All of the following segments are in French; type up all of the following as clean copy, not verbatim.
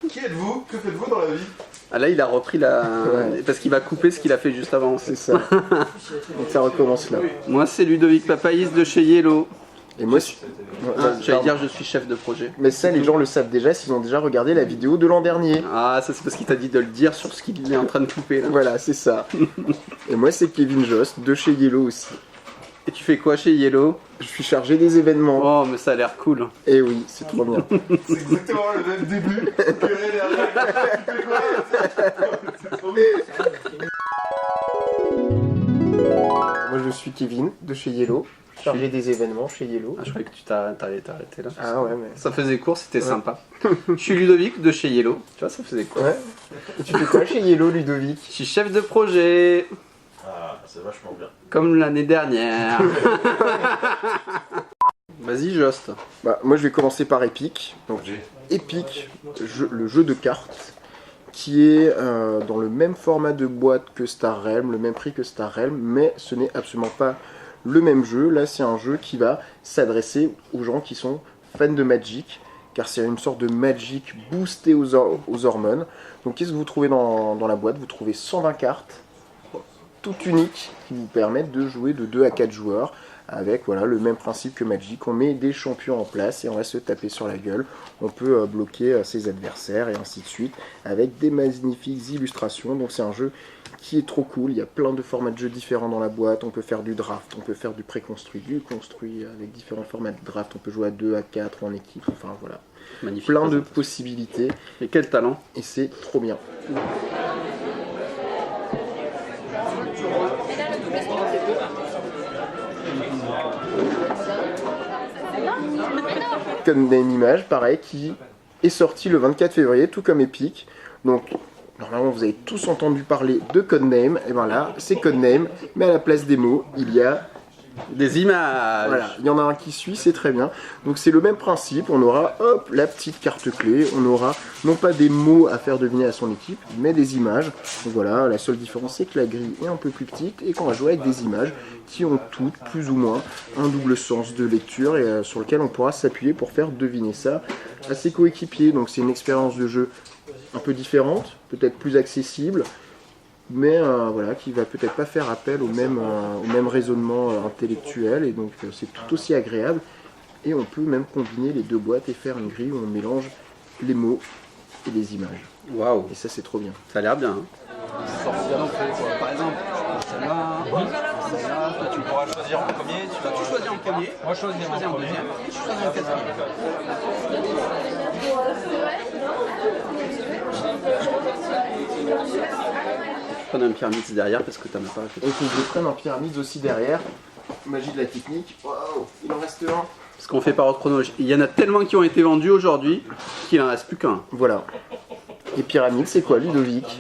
Qui êtes-vous? Que faites-vous dans la vie? Ah là, il a repris la... Ouais. Parce qu'il va couper ce qu'il a fait juste avant. C'est ça. Donc ça recommence là. Moi, c'est Ludovic Papaïs de chez Yellow. Et moi, J'allais dire, je suis chef de projet. mais ça, les gens le savent déjà s'ils ont déjà regardé la vidéo de l'an dernier. Ah, ça c'est parce qu'il t'a dit de le dire sur ce qu'il est en train de couper là. Voilà, c'est ça. Et moi, c'est Kevin Jost de chez Yellow aussi. Et tu fais quoi chez Yellow? Je suis chargé des événements. Oh, mais ça a l'air cool. Et oui, c'est trop bien. C'est exactement le même début. Purée derrière. Tu fais quoi? C'est trop bien. Moi, je suis Kevin de chez Yellow. Chargé des événements chez Yellow. Ah, je croyais que tu t'allais t'arrêter là. Ah ouais, mais... Ça faisait court, c'était sympa. Je suis Ludovic de chez Yellow. Tu vois, ça faisait court. Ouais. Et tu fais quoi chez Yellow, Ludovic? Je suis chef de projet. Ah, c'est vachement bien. Comme l'année dernière. Vas-y, Jost. Bah, moi, je vais commencer par Epic. Donc, Epic, le jeu de cartes, qui est dans le même format de boîte que Star Realm, le même prix que Star Realm, mais ce n'est absolument pas le même jeu. Là, c'est un jeu qui va s'adresser aux gens qui sont fans de Magic, car c'est une sorte de Magic boosté aux hormones. Donc, qu'est-ce que vous trouvez dans la boîte? Vous trouvez 120 cartes, toutes uniques, qui vous permettent de jouer de 2 à 4 joueurs, avec voilà, le même principe que Magic. On met des champions en place et on va se taper sur la gueule. On peut bloquer ses adversaires et ainsi de suite, avec des magnifiques illustrations. Donc c'est un jeu qui est trop cool. Il y a plein de formats de jeux différents dans la boîte. On peut faire du draft, on peut faire du préconstruit, du construit, avec différents formats de draft. On peut jouer à 2, à 4 en équipe, enfin voilà. Magnifique. Plein de possibilités Et quel talent. et c'est trop bien. Codename Image, pareil, qui est sorti le 24 février, tout comme Epic. Donc, normalement, vous avez tous entendu parler de Codename. Et ben là, c'est Codename, mais à la place des mots, il y a... Des images. Voilà, il y en a un qui suit, c'est très bien. Donc c'est le même principe, on aura, hop, la petite carte clé. On aura, non pas des mots à faire deviner à son équipe, mais des images. Donc voilà, la seule différence, c'est que la grille est un peu plus petite et qu'on va jouer avec des images qui ont toutes, plus ou moins, un double sens de lecture et sur lequel on pourra s'appuyer pour faire deviner ça à ses coéquipiers. Donc c'est une expérience de jeu un peu différente, peut-être plus accessible, mais voilà, qui va peut-être pas faire appel au même raisonnement intellectuel, et donc c'est tout aussi agréable. Et on peut même combiner les deux boîtes et faire une grille où on mélange les mots et les images. Waouh. Et ça, c'est trop bien. Ça a l'air bien. Par exemple, celle-là, toi tu pourras choisir en premier. Tu choisis en premier. Moi je choisis en deuxième. Et je choisis en quatrième. Tu prends un pyramide derrière parce que t'en as pas. Et que je prenne un pyramide aussi derrière. Magie de la technique. Waouh, il en reste un. Parce qu'on fait par ordre chronologique. Il y en a tellement qui ont été vendus aujourd'hui qu'il en reste plus qu'un. Voilà. Et pyramide, c'est quoi, Ludovic?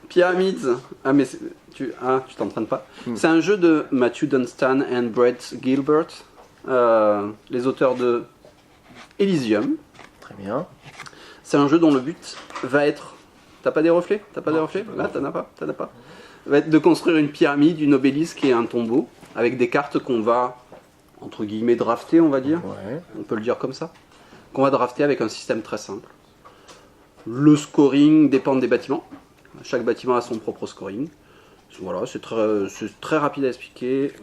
Pyramids. Ah mais tu t'entraînes pas. C'est un jeu de Matthew Dunstan et Brett Gilbert, les auteurs de Elysium. Très bien. C'est un jeu dont le but va être... T'as pas des reflets? T'as pas des reflets? Là, t'en as pas. Va être de construire une pyramide, une obélisque et un tombeau, avec des cartes qu'on va, entre guillemets, drafter, on va dire. Ouais. On peut le dire comme ça. Qu'on va drafter avec un système très simple. Le scoring dépend des bâtiments. Chaque bâtiment a son propre scoring. Voilà, c'est très rapide à expliquer.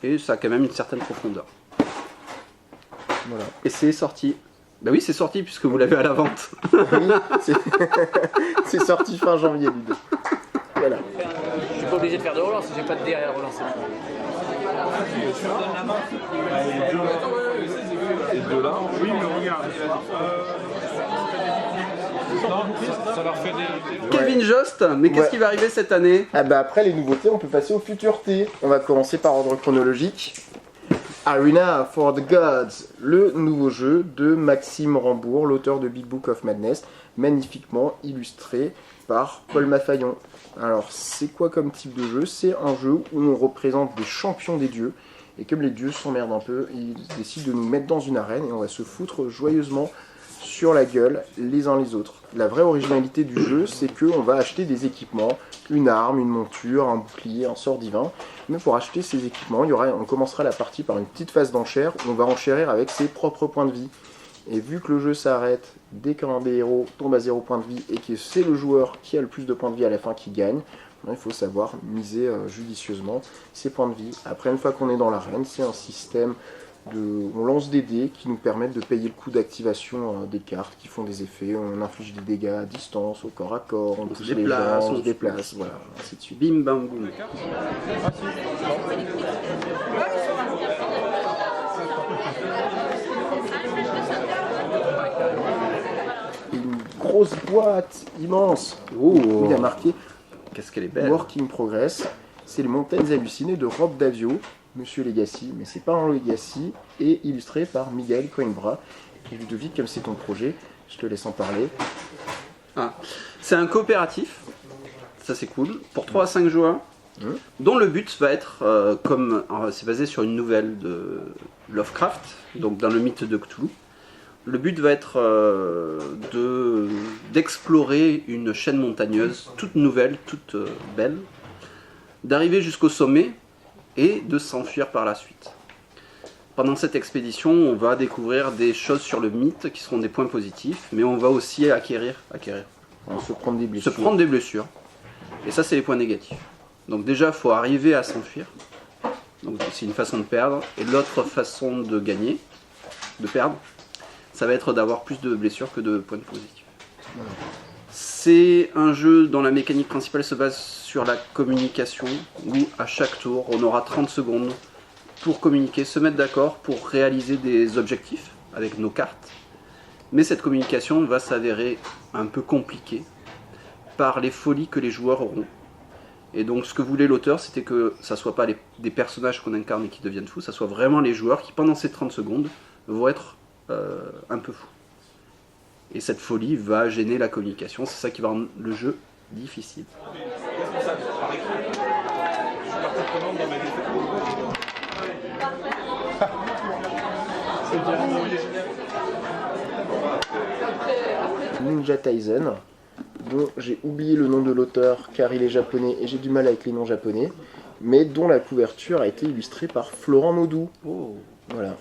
Et ça a quand même une certaine profondeur. Voilà. Et c'est sorti. Bah oui, c'est sorti puisque vous l'avez à la vente. Oui, c'est sorti fin janvier, Ludo. Voilà. Je suis pas obligé de faire de relance, j'ai pas de dé à relancer. Et de là, oui, mais regarde. Ça leur fait des... Kevin Jost, mais qu'est-ce qui va arriver cette année? Ah bah après les nouveautés, on peut passer aux futurtés. On va commencer par ordre chronologique. Arena for the Gods, le nouveau jeu de Maxime Rambourg, l'auteur de Big Book of Madness, magnifiquement illustré par Paul Maffaillon. Alors c'est quoi comme type de jeu? C'est un jeu où on représente des champions des dieux, et comme les dieux s'emmerdent un peu, ils décident de nous mettre dans une arène et on va se foutre joyeusement sur la gueule les uns les autres. La vraie originalité du jeu, c'est qu'on va acheter des équipements, une arme, une monture, un bouclier, un sort divin. Mais pour acheter ces équipements, on commencera la partie par une petite phase d'enchère où on va enchérir avec ses propres points de vie. Et vu que le jeu s'arrête dès qu'un des héros tombe à 0 points de vie et que c'est le joueur qui a le plus de points de vie à la fin qui gagne, il faut savoir miser judicieusement ses points de vie. Après, une fois qu'on est dans l'arène, c'est un système on lance des dés qui nous permettent de payer le coût d'activation des cartes qui font des effets. On inflige des dégâts à distance, au corps à corps, on touche les gens, on se déplace, voilà, ainsi de suite. Bim bam boum. Et une grosse boîte immense Oh, où il y a marqué qu'est-ce qu'elle est belle. Work in Progress. C'est les Montagnes hallucinées de Rob Davio, Monsieur Legacy, mais c'est pas un Legacy, et illustré par Miguel Coimbra. Et Ludovic, comme c'est ton projet, je te laisse en parler. Ah. C'est un coopératif, ça c'est cool, pour 3 à 5 joueurs, dont le but va être, c'est basé sur une nouvelle de Lovecraft, donc dans le mythe de Cthulhu. Le but va être d'explorer une chaîne montagneuse toute nouvelle, toute belle, d'arriver jusqu'au sommet et de s'enfuir par la suite. Pendant cette expédition, on va découvrir des choses sur le mythe qui seront des points positifs, mais on va aussi acquérir, Se prendre des blessures. se prendre des blessures. Et ça, c'est les points négatifs. Donc déjà, il faut arriver à s'enfuir. Donc c'est une façon de perdre. Et l'autre façon de gagner, de perdre, ça va être d'avoir plus de blessures que de points positifs. C'est un jeu dont la mécanique principale se base sur la communication, où à chaque tour, on aura 30 secondes pour communiquer, se mettre d'accord pour réaliser des objectifs avec nos cartes. Mais cette communication va s'avérer un peu compliquée par les folies que les joueurs auront. Et donc ce que voulait l'auteur, c'était que ça ne soit pas des personnages qu'on incarne et qui deviennent fous, ça soit vraiment les joueurs qui, pendant ces 30 secondes, vont être un peu fous. Et cette folie va gêner la communication, c'est ça qui va rendre le jeu difficile. Ninja Taizen, dont j'ai oublié le nom de l'auteur car il est japonais et j'ai du mal avec les noms japonais, mais dont la couverture a été illustrée par Florent Maudou. Oh. Voilà.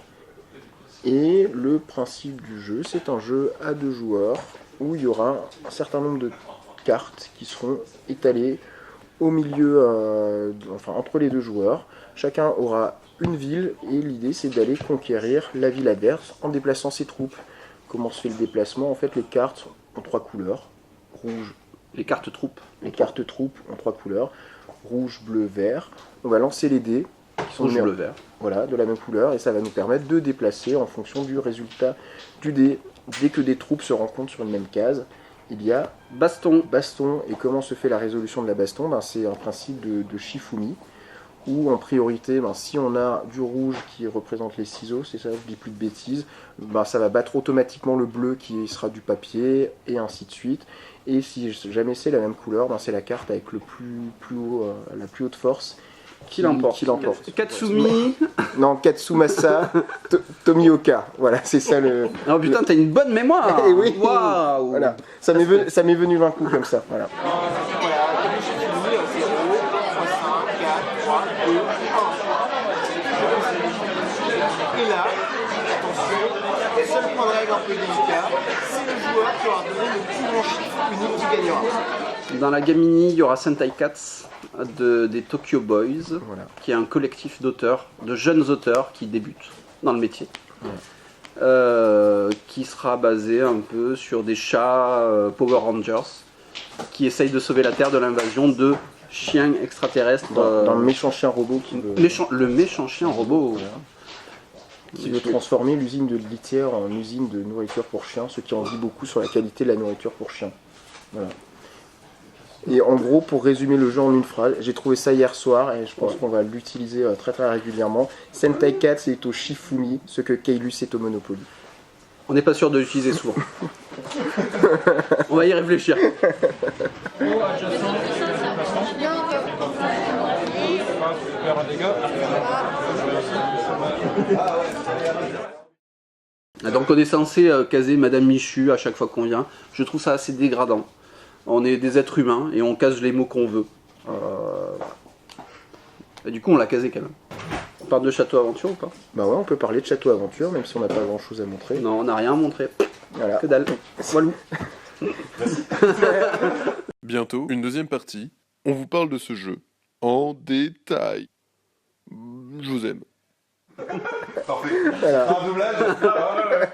Et le principe du jeu, c'est un jeu à 2 joueurs où il y aura un certain nombre de cartes qui seront étalées au milieu, entre les 2 joueurs. Chacun aura une ville et l'idée c'est d'aller conquérir la ville adverse en déplaçant ses troupes. Comment se fait le déplacement? En fait, les cartes ont 3 couleurs. Rouge. Les cartes troupes. Les cartes troupes ont 3 couleurs. Rouge, bleu, vert. On va lancer les dés. Qui sont Rouge, bleu, vert. Voilà, de la même couleur. Et ça va nous permettre de déplacer en fonction du résultat du dé. Dès que des troupes se rencontrent sur une même case, il y a Baston. baston. Et comment se fait la résolution de la baston? C'est un principe de Shifumi. Où en priorité, si on a du rouge qui représente les ciseaux, c'est ça, je dis plus de bêtises, ça va battre automatiquement le bleu qui sera du papier, et ainsi de suite. Et si jamais c'est la même couleur, c'est la carte avec le plus haut, la plus haute force Qui l'emporte. Katsumi. Non, Katsumasa Tomioka. Voilà, c'est ça le... Oh putain, t'as une bonne mémoire. Eh oui. Waouh. Voilà, ça m'est venu d'un coup comme ça. Voilà. Et là, attention, seul point de règle un peu délicat, c'est le joueur qui aura donné le plus grand chiffre unique qui gagnera. Dans la Gamini, il y aura Sentai Cats des Tokyo Boys, Voilà. qui est un collectif d'auteurs, de jeunes auteurs qui débutent dans le métier. Qui sera basé un peu sur des chats Power Rangers qui essayent de sauver la Terre de l'invasion de chiens extraterrestres. Dans le méchant chien robot qui veut... Le méchant chien robot. qui veut transformer l'usine de litière en usine de nourriture pour chiens, ce qui en dit beaucoup sur la qualité de la nourriture pour chiens. Voilà. Et en gros, pour résumer le jeu en une phrase, j'ai trouvé ça hier soir et je pense qu'on va l'utiliser très très régulièrement. Sentai Cats est au Shifumi, ce que Keilus est au Monopoly. On n'est pas sûr de l'utiliser souvent. On va y réfléchir. Donc on est censé caser Madame Michu à chaque fois qu'on vient. Je trouve ça assez dégradant. On est des êtres humains et on case les mots qu'on veut. Et du coup on l'a casé quand même. parle de Château Aventure ou pas? Bah ouais, on peut parler de Château Aventure, même si on n'a pas grand chose à montrer. Non, on n'a rien montré. Voilà. Que dalle. Voilà. Bientôt, une deuxième partie. On vous parle de ce jeu en détail. Je vous aime. Parfait. Voilà. Un doublage.